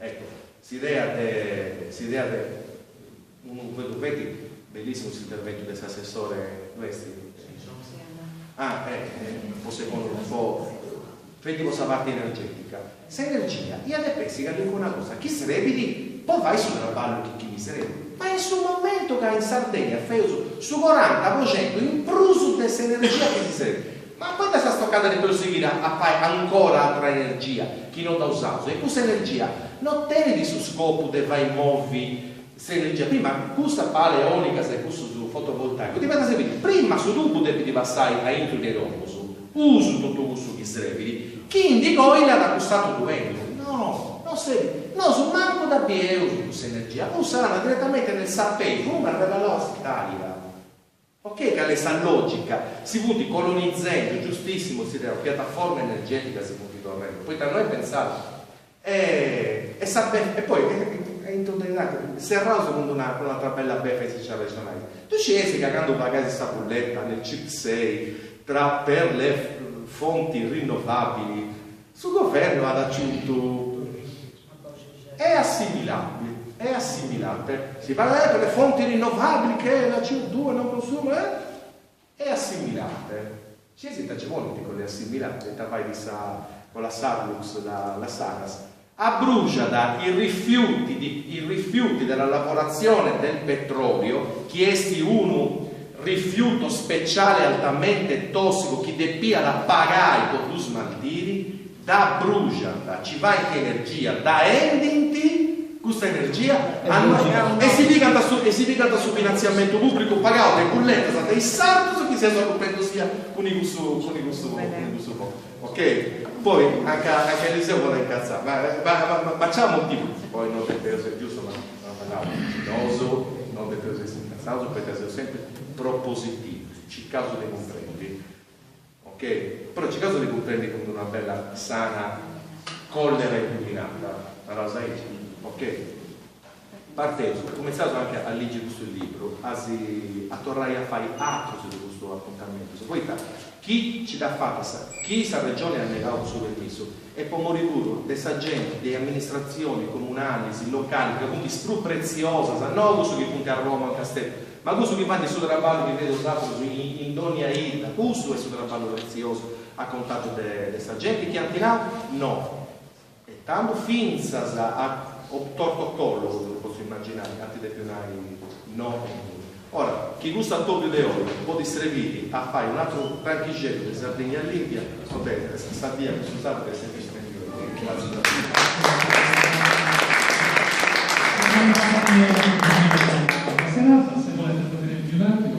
Ecco, si idea vedi bellissimo l'intervento dell'assessore Westi. Secondo un po' vediamo la parte energetica. Se energia, io ne pensi che dico una cosa, chi sarebbe lì? Poi vai su traballo chi mi sarebbe. Ma è sul momento che in Sardegna fai su 40% in pruso questa energia che si serve. Ma poi sta stoccata di proseguire a fare ancora altra energia che non da usato. E questa energia non tieni su scopo di vai muovi questa energia. Prima questa pala eolica se questo su fotovoltaico. Diventa sempre prima su tubo devi passare a intro di romboso. Uso tutto questo che serve. Chi indicò il ha acquistato vento? No, non serve. No, su manco da più su questa energia. Usano direttamente nel sapere come arriva l'Italia. Ok, che è logica, si punti colonizzando, giustissimo, si dà piattaforma energetica, si punti tornare. Poi da noi pensate, e poi è intollerante, serrato secondo una tabella beffa e si ci regionale. Tu ci esci cagando pagare sta bolletta nel CIP 6 per le fonti rinnovabili, sul governo ha aggiunto, è assimilabile. È assimilabile, si parla per le fonti rinnovabili che la CO2 non consuma, è assimilabile. Ci esita molti con le assimilate, con la Sarlux, la Saras, a Bruciada i rifiuti della lavorazione del petrolio, chiesti un rifiuto speciale altamente tossico che debbia da pagare con più smaltiri, da Bruciada ci va anche energia, da Endinti, questa energia e si dica su finanziamento pubblico pagato le bollette state in salto che si è coperto sia con i gusto ok? Poi anche Eliseo vuole incazzare ma c'è un motivo poi non deve essere giusto ma non deve essere incazzato perché essere sempre propositivo c'è caso di comprendi ok? Però c'è caso di comprendi con una bella sana collera illuminata allora sai ok, partenza, ho cominciato anche a leggere questo libro, a tornare a fare altro su questo appuntamento. Poi chi ci dà fatta, chi sa regione ha negato il suo permesso e poi morire dessa gente, delle amministrazioni comunali, locali, che punti stru preziosa, non questo che punti a Roma o a Castello, ma questo che fanno su traballo che vedo usato in ogni aida, questo è su traballo prezioso a contatto dessa gente che ha no. E tanto finza a torto collo, lo posso immaginare, altri dei pionari no. Ora, chi gusta a Tokyo de oro può distribuire a fare un altro tranchiggetto di Sardegna all'India, va bene, sta via, scusate per essere semplicemente se volete potere più un attimo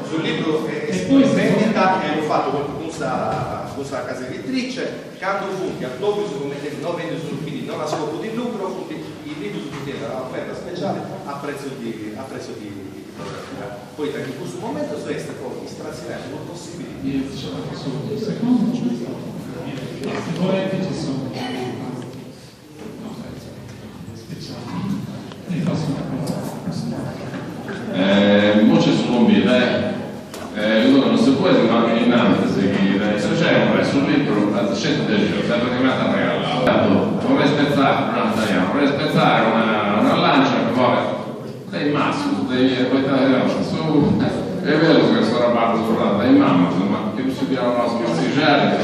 sul libro e poi vendita che ho fatto con questa casa editrice quando punti a Tokyo non vende solo quindi non a scopo di lucro punti il libro su un'offerta speciale a prezzo di fotografia poi da in questo momento sveste poi estrazionare non possibili secondo se volete ci sono voce su mobile non si può immaginare se c'è un prezzo sul libro a 100 euro sempre animata a regalare vorrei spezzare una lancia che vuole dai massimo devi portare su è vero che sto rabato sulla dai mamma ma che si diano la scorsiggiare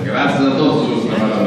grazie a tutti per la